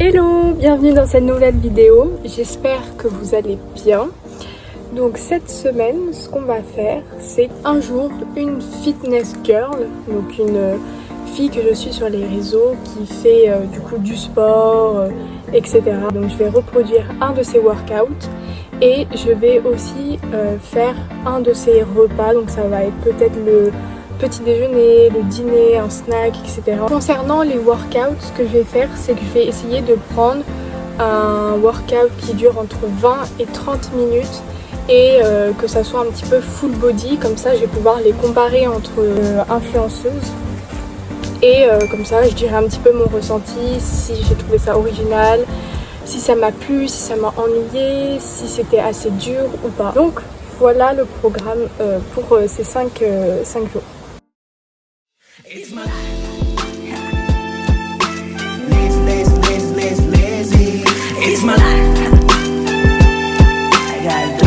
Hello, bienvenue dans cette nouvelle vidéo, j'espère que vous allez bien. Donc cette semaine, ce qu'on va faire, c'est un jour une fitness girl, donc une fille que je suis sur les réseaux qui fait du coup du sport, etc. Donc je vais reproduire un de ses workouts et je vais aussi faire un de ses repas, donc ça va être peut-être le petit déjeuner, le dîner, un snack, etc. Concernant les workouts, ce que je vais faire, c'est que je vais essayer de prendre un workout qui dure entre 20 et 30 minutes et que ça soit un petit peu full body, comme ça je vais pouvoir les comparer entre influenceuses et comme ça je dirai un petit peu mon ressenti, si j'ai trouvé ça original, si ça m'a plu, si ça m'a ennuyé, si c'était assez dur ou pas. Donc voilà le programme pour ces 5 jours. It's my life. Lazy. It's my life. I got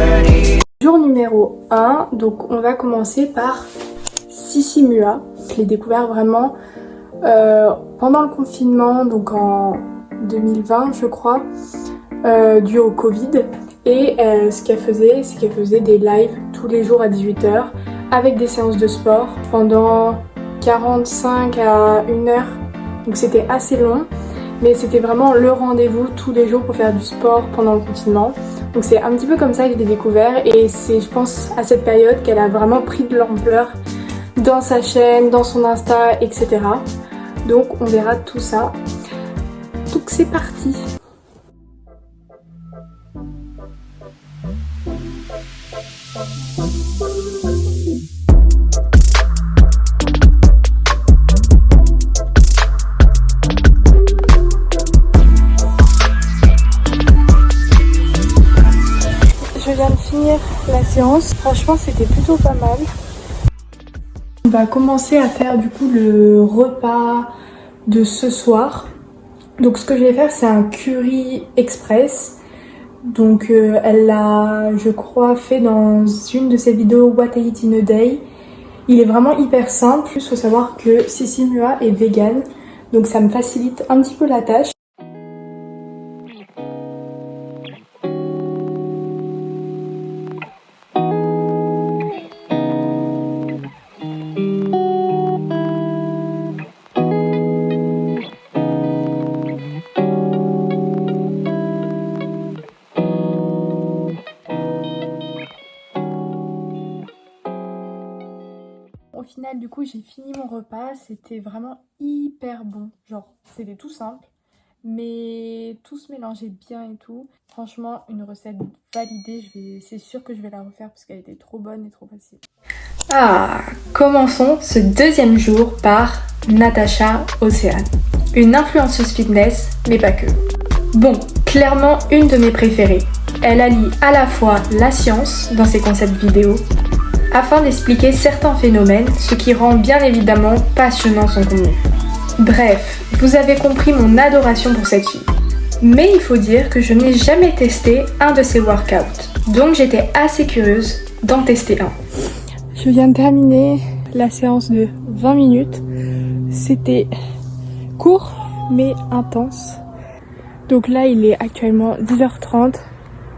dirty. Jour numéro 1, donc on va commencer par Sissi Mua. Je l'ai découvert vraiment pendant le confinement, donc en 2020 je crois, dû au Covid. Et ce qu'elle faisait, c'est qu'elle faisait des lives tous les jours à 18 h avec des séances de sport pendant 45 à 1 heure. Donc c'était assez long, mais c'était vraiment le rendez-vous tous les jours pour faire du sport pendant le confinement. Donc c'est un petit peu comme ça que je l'ai découvert et c'est, je pense, à cette période qu'elle a vraiment pris de l'ampleur dans sa chaîne, dans son Insta, etc. Donc on verra tout ça. Donc c'est parti. Je viens de finir la séance, franchement c'était plutôt pas mal. On va commencer à faire du coup le repas de ce soir. Donc ce que je vais faire, c'est un curry express. Donc elle l'a, je crois, fait dans une de ses vidéos What I Eat in a Day. Il est vraiment hyper simple. Il faut savoir que Sissi Mua est vegan, donc ça me facilite un petit peu la tâche. Au final, du coup, j'ai fini mon repas. C'était vraiment hyper bon. Genre, c'était tout simple, mais tout se mélangeait bien et tout. Franchement, une recette validée. C'est sûr que je vais la refaire parce qu'elle était trop bonne et trop facile. Ah, commençons ce deuxième jour par Natacha Océane. Une influenceuse fitness, mais pas que. Bon, clairement une de mes préférées. Elle allie à la fois la science dans ses concepts vidéo, afin d'expliquer certains phénomènes, ce qui rend bien évidemment passionnant son contenu. Bref, vous avez compris mon adoration pour cette fille. Mais il faut dire que je n'ai jamais testé un de ses workouts, donc j'étais assez curieuse d'en tester un. Je viens de terminer la séance de 20 minutes. C'était court mais intense. Donc là il est actuellement 10h30.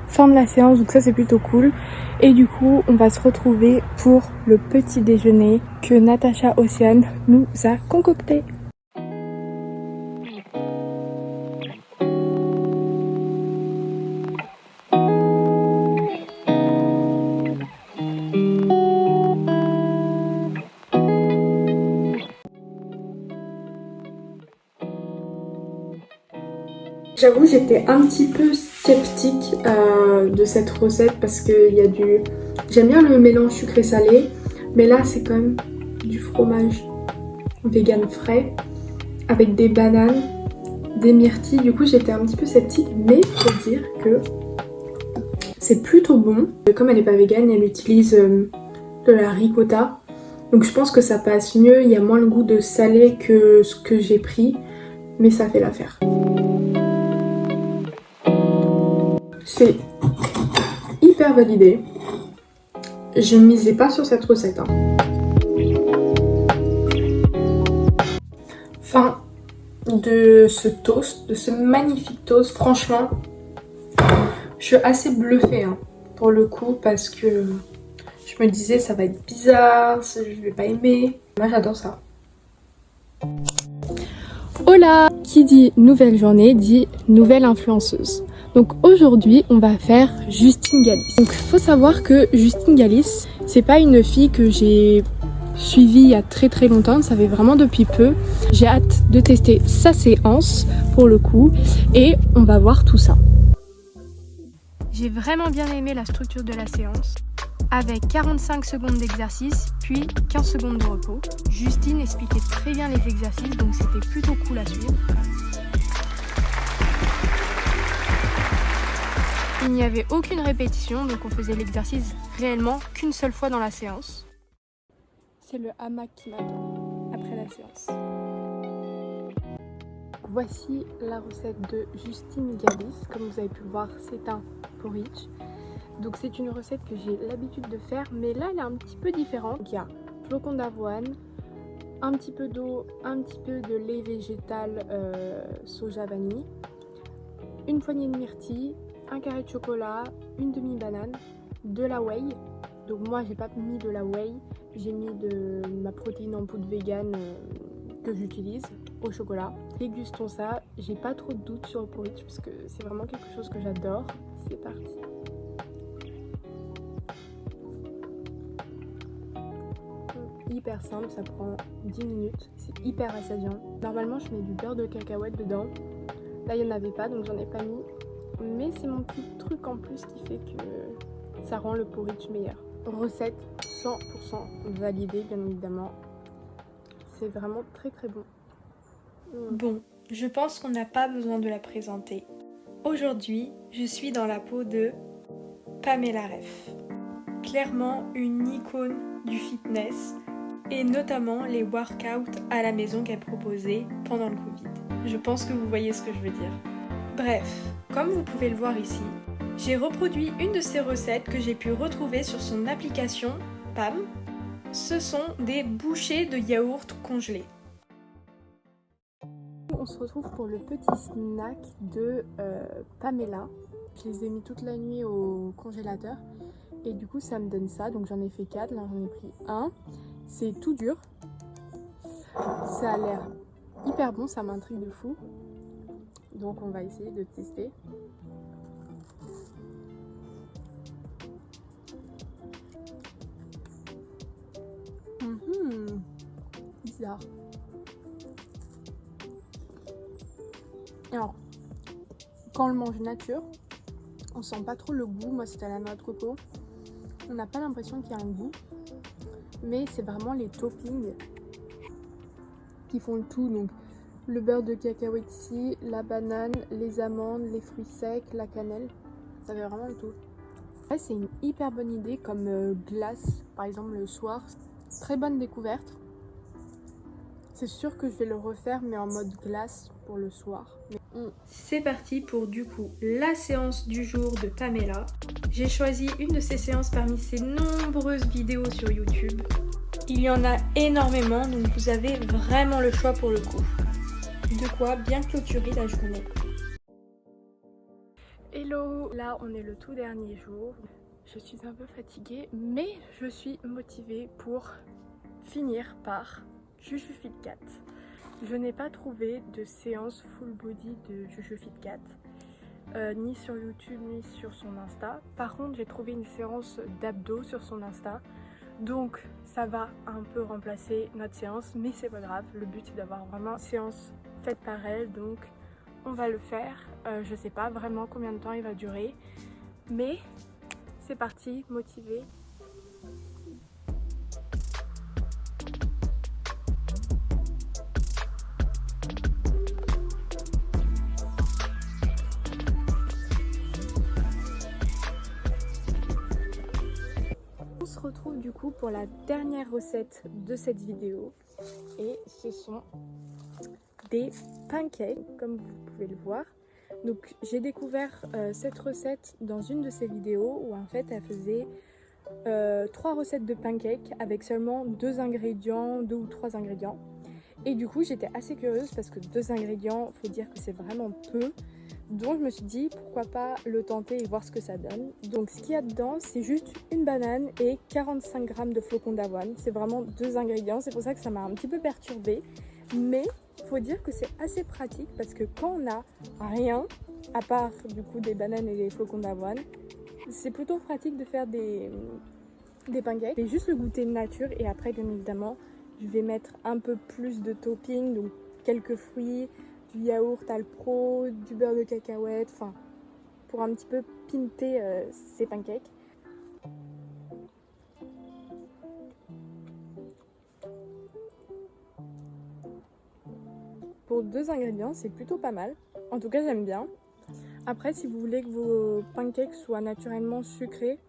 Fin de la séance, donc ça c'est plutôt cool. Et du coup on va se retrouver pour le petit déjeuner que Natacha Océane nous a concocté. J'avoue, j'étais un petit peu sceptique de cette recette parce que il y a du... J'aime bien le mélange sucré-salé, mais là c'est quand même du fromage vegan frais avec des bananes, des myrtilles. Du coup j'étais un petit peu sceptique, mais faut dire que c'est plutôt bon. Comme elle n'est pas vegan, elle utilise de la ricotta. Donc je pense que ça passe mieux, il y a moins le goût de salé que ce que j'ai pris, mais ça fait l'affaire. C'est hyper validé. Je ne misais pas sur cette recette. Fin de ce toast, de ce magnifique toast. Franchement, je suis assez bluffée hein, pour le coup parce que je me disais ça va être bizarre, je vais pas aimer. Moi j'adore ça. Hola! Qui dit nouvelle journée dit nouvelle influenceuse. Donc aujourd'hui on va faire Justine Galis. Donc faut savoir que Justine Galis, c'est pas une fille que j'ai suivie il y a très longtemps, ça fait vraiment depuis peu. J'ai hâte de tester sa séance pour le coup et on va voir tout ça. J'ai vraiment bien aimé la structure de la séance, avec 45 secondes d'exercice, puis 15 secondes de repos. Justine expliquait très bien les exercices, donc c'était plutôt cool à suivre. Il n'y avait aucune répétition, donc on faisait l'exercice réellement qu'une seule fois dans la séance. C'est le hamac qui m'attend après la séance. Voici la recette de Justine Galis. Comme vous avez pu le voir, c'est un porridge. Donc c'est une recette que j'ai l'habitude de faire, mais là elle est un petit peu différente. Il y a flocons d'avoine, un petit peu d'eau, un petit peu de lait végétal soja vanille, une poignée de myrtille, un carré de chocolat, une demi-banane, de la whey. Donc moi j'ai pas mis de la whey, j'ai mis de ma protéine en poudre vegan que j'utilise au chocolat. Dégustons ça, j'ai pas trop de doutes sur le porridge parce que c'est vraiment quelque chose que j'adore. C'est parti. Hyper simple, ça prend 10 minutes, c'est hyper rassasiant. Normalement je mets du beurre de cacahuète dedans, là il n'y en avait pas donc j'en ai pas mis, mais c'est mon petit truc en plus qui fait que ça rend le porridge meilleur. Recette 100% validée bien évidemment, c'est vraiment très bon. Bon, je pense qu'on n'a pas besoin de la présenter. Aujourd'hui, je suis dans la peau de Pamela Reif. Clairement une icône du fitness et notamment les workouts à la maison qu'elle proposait pendant le Covid. Je pense que vous voyez ce que je veux dire. Bref, comme vous pouvez le voir ici, j'ai reproduit une de ses recettes que j'ai pu retrouver sur son application PAM. Ce sont des bouchées de yaourt congelés. On se retrouve pour le petit snack de Pamela. Je les ai mis toute la nuit au congélateur et du coup ça me donne ça. Donc j'en ai fait 4, là j'en ai pris un. C'est tout dur. Ça a l'air hyper bon, ça m'intrigue de fou. Donc on va essayer de tester. Bizarre. Alors, quand on le mange nature, on sent pas trop le goût. Moi c'était à la noix de coco. On n'a pas l'impression qu'il y a un goût. Mais c'est vraiment les toppings qui font le tout. Donc le beurre de cacahuète ici, la banane, les amandes, les fruits secs, la cannelle. Ça fait vraiment le tout. Ouais, c'est une hyper bonne idée comme glace par exemple le soir. Très bonne découverte. C'est sûr que je vais le refaire mais en mode glace pour le soir. C'est parti pour du coup la séance du jour de Pamela. J'ai choisi une de ces séances parmi ses nombreuses vidéos sur YouTube. Il y en a énormément donc vous avez vraiment le choix pour le coup. De quoi bien clôturer la journée. Hello, là on est le tout dernier jour. Je suis un peu fatiguée mais je suis motivée pour finir par Juju Fit Cat. Je n'ai pas trouvé de séance full body de Juju Fit Cat, ni sur YouTube ni sur son Insta. Par contre, j'ai trouvé une séance d'abdos sur son Insta. Donc ça va un peu remplacer notre séance, mais c'est pas grave. Le but c'est d'avoir vraiment une séance faite par elle, donc on va le faire. Je sais pas vraiment combien de temps il va durer, mais c'est parti, motivée. On se retrouve du coup pour la dernière recette de cette vidéo et ce sont des pancakes comme vous pouvez le voir. Donc j'ai découvert cette recette dans une de ses vidéos où en fait elle faisait 3 recettes de pancakes avec seulement 2 ingrédients, 2 ou 3 ingrédients. Et du coup j'étais assez curieuse parce que 2 ingrédients, faut dire que c'est vraiment peu. Donc je me suis dit pourquoi pas le tenter et voir ce que ça donne. Donc ce qu'il y a dedans, c'est juste une banane et 45 g de flocons d'avoine. C'est vraiment 2 ingrédients, c'est pour ça que ça m'a un petit peu perturbée. Mais faut dire que c'est assez pratique parce que quand on a rien, à part du coup des bananes et des flocons d'avoine, c'est plutôt pratique de faire des pancakes. Je vais juste le goûter nature et après bien évidemment je vais mettre un peu plus de topping, donc quelques fruits, du yaourt Alpro, du beurre de cacahuète, enfin pour un petit peu pinter ces pancakes. Pour 2 ingrédients, c'est plutôt pas mal. En tout cas, j'aime bien. Après, si vous voulez que vos pancakes soient naturellement sucrés,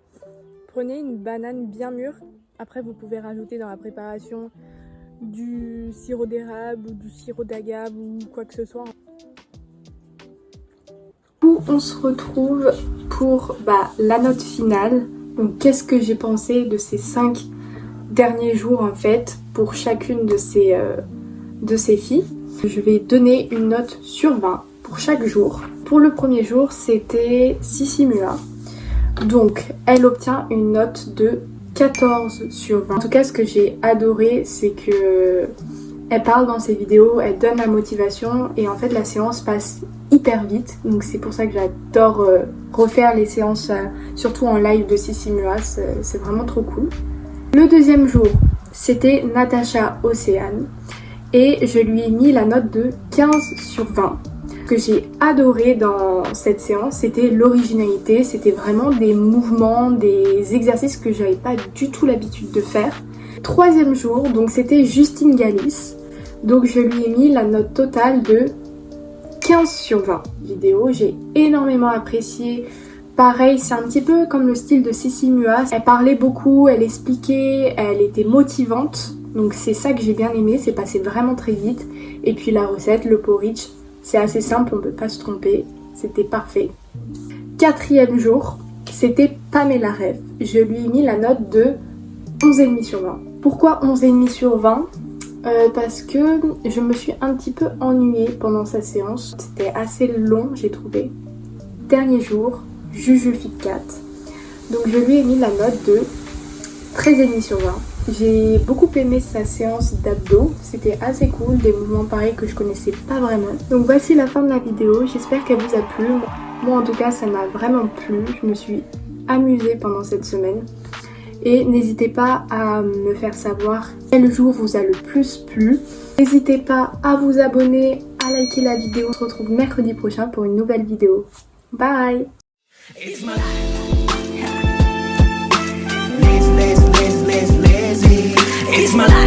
prenez une banane bien mûre. Après, vous pouvez rajouter dans la préparation du sirop d'érable ou du sirop d'agave ou quoi que ce soit. On se retrouve pour la note finale. Donc, qu'est-ce que j'ai pensé de ces 5 derniers jours en fait pour chacune de ces filles. Je vais donner une note sur 20 pour chaque jour. Pour le premier jour, c'était Sissimua. Donc, elle obtient une note de 14 sur 20. En tout cas, ce que j'ai adoré, c'est que elle parle dans ses vidéos, elle donne la motivation et en fait, la séance passe hyper vite. Donc, c'est pour ça que j'adore refaire les séances, surtout en live de Sissimua. C'est vraiment trop cool. Le deuxième jour, c'était Natacha Océane. Et je lui ai mis la note de 15 sur 20. Ce que j'ai adoré dans cette séance, c'était l'originalité. C'était vraiment des mouvements, des exercices que j'avais pas du tout l'habitude de faire. Troisième jour, donc c'était Justine Galis. Donc je lui ai mis la note totale de 15 sur 20. Vidéo, j'ai énormément apprécié. Pareil, c'est un petit peu comme le style de Sissimua. Elle parlait beaucoup, elle expliquait, elle était motivante. Donc c'est ça que j'ai bien aimé, c'est passé vraiment très vite. Et puis la recette, le porridge, c'est assez simple, on ne peut pas se tromper. C'était parfait. Quatrième jour, c'était Pamela Reif. Je lui ai mis la note de 11,5 sur 20. Pourquoi 11,5 sur 20 ? Parce que je me suis un petit peu ennuyée pendant sa séance. C'était assez long, j'ai trouvé. Dernier jour, Juju Fit Cat. Donc je lui ai mis la note de 13,5 sur 20. J'ai beaucoup aimé sa séance d'abdos, c'était assez cool, des mouvements pareils que je connaissais pas vraiment. Donc voici la fin de la vidéo, j'espère qu'elle vous a plu. Moi en tout cas ça m'a vraiment plu, je me suis amusée pendant cette semaine. Et n'hésitez pas à me faire savoir quel jour vous a le plus plu. N'hésitez pas à vous abonner, à liker la vidéo. On se retrouve mercredi prochain pour une nouvelle vidéo. Bye! It's my life. Lazy, lazy, lazy, lazy. It's my life.